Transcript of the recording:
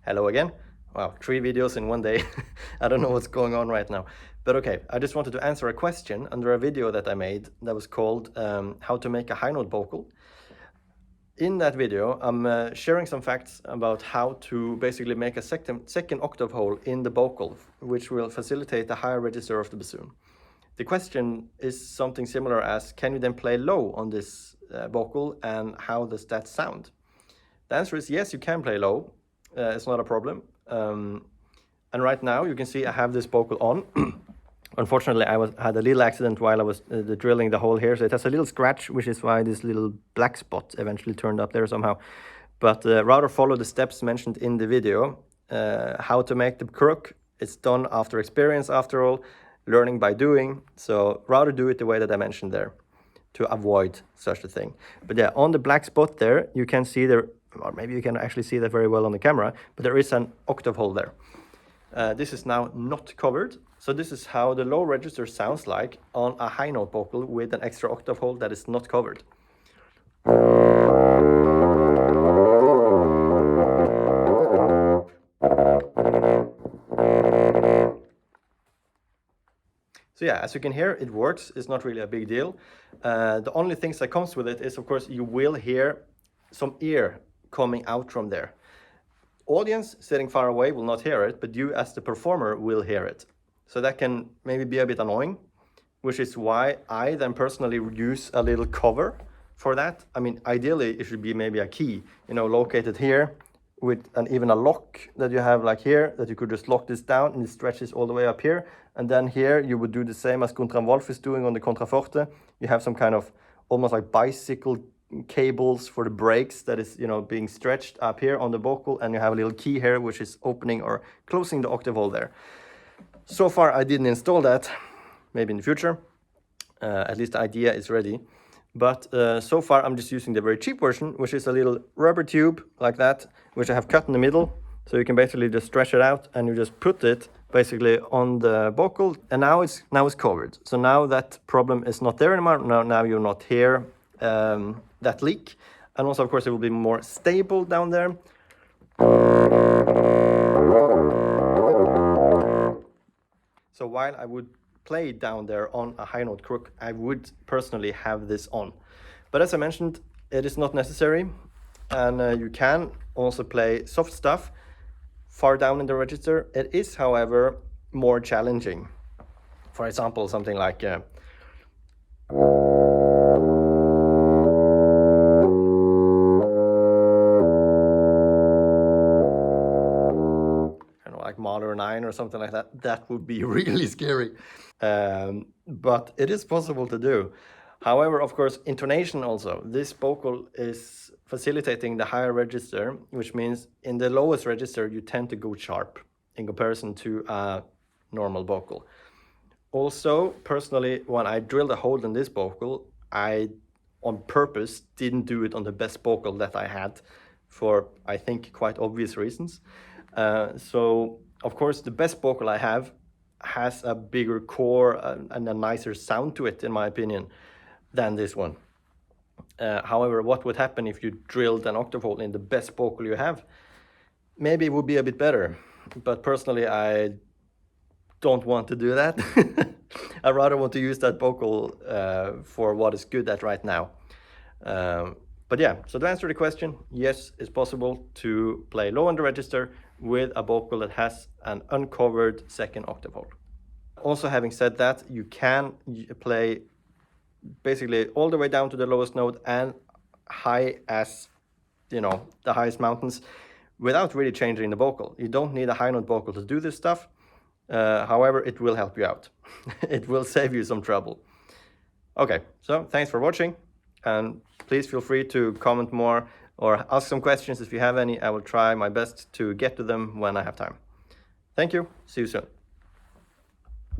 Hello again. Wow, 3 videos in one day. I don't know what's going on right now. But okay, I just wanted to answer a question under a video that I made that was called how to make a high note vocal. In that video, I'm sharing some facts about how to basically make a second octave hole in the vocal, which will facilitate the higher register of the bassoon. The question is something similar as, can you then play low on this vocal, and how does that sound? The answer is yes, you can play low. It's not a problem. And right now you can see I have this vocal on. Unfortunately, I had a little accident while I was drilling the hole here, so it has a little scratch, which is why this little black spot eventually turned up there somehow. But rather follow the steps mentioned in the video. How to make the crook, it's done after experience after all, learning by doing. So rather do it the way that I mentioned there to avoid such a thing. But yeah, on the black spot there, you can see there, or maybe you can actually see that very well on the camera, but there is an octave hole there. This is now not covered. So this is how the low register sounds like on a high note vocal with an extra octave hole that is not covered. So yeah, as you can hear, it works. It's not really a big deal. The only things that comes with it is, of course, you will hear some ear coming out from there. Audience sitting far away will not hear it, but you as the performer will hear it. So that can maybe be a bit annoying, which is why I then personally use a little cover for that. I mean, ideally it should be maybe a key, located here with even a lock that you have like here, that you could just lock this down and it stretches all the way up here. And then here you would do the same as Guntram Wolf is doing on the contraforte. You have some kind of almost like bicycle cables for the brakes that is being stretched up here on the vocal, and you have a little key here which is opening or closing the octave hole there. So far I didn't install that, maybe in the future. At least the idea is ready, but so far I'm just using the very cheap version, which is a little rubber tube like that, which I have cut in the middle, so you can basically just stretch it out and you just put it basically on the vocal, and now it's covered. So now that problem is not there anymore. Now you'll not hear that leak, and also of course it will be more stable down there. So while I would play down there on a high note crook, I would personally have this on. But as I mentioned, it is not necessary, and you can also play soft stuff far down in the register. It is, however, more challenging. For example, something like Modern 9 or something like that. That would be really scary. But it is possible to do. However, of course, intonation also. This vocal is facilitating the higher register, which means in the lowest register, you tend to go sharp in comparison to a normal vocal. Also, personally, when I drilled a hole in this vocal, I, on purpose, didn't do it on the best vocal that I had for, I think, quite obvious reasons. So, of course, the best vocal I have has a bigger core and a nicer sound to it, in my opinion, than this one. However, what would happen if you drilled an octave hole in the best vocal you have? Maybe it would be a bit better, but personally, I don't want to do that. I rather want to use that vocal for what is good at right now. But yeah, so to answer the question, yes, it's possible to play low on the register with a vocal that has an uncovered second octave hole. Also, having said that, you can play basically all the way down to the lowest note and high as, the highest mountains without really changing the vocal. You don't need a high note vocal to do this stuff. However, it will help you out. It will save you some trouble. Okay, so thanks for watching, and please feel free to comment more or ask some questions if you have any. I will try my best to get to them when I have time. Thank you. See you soon.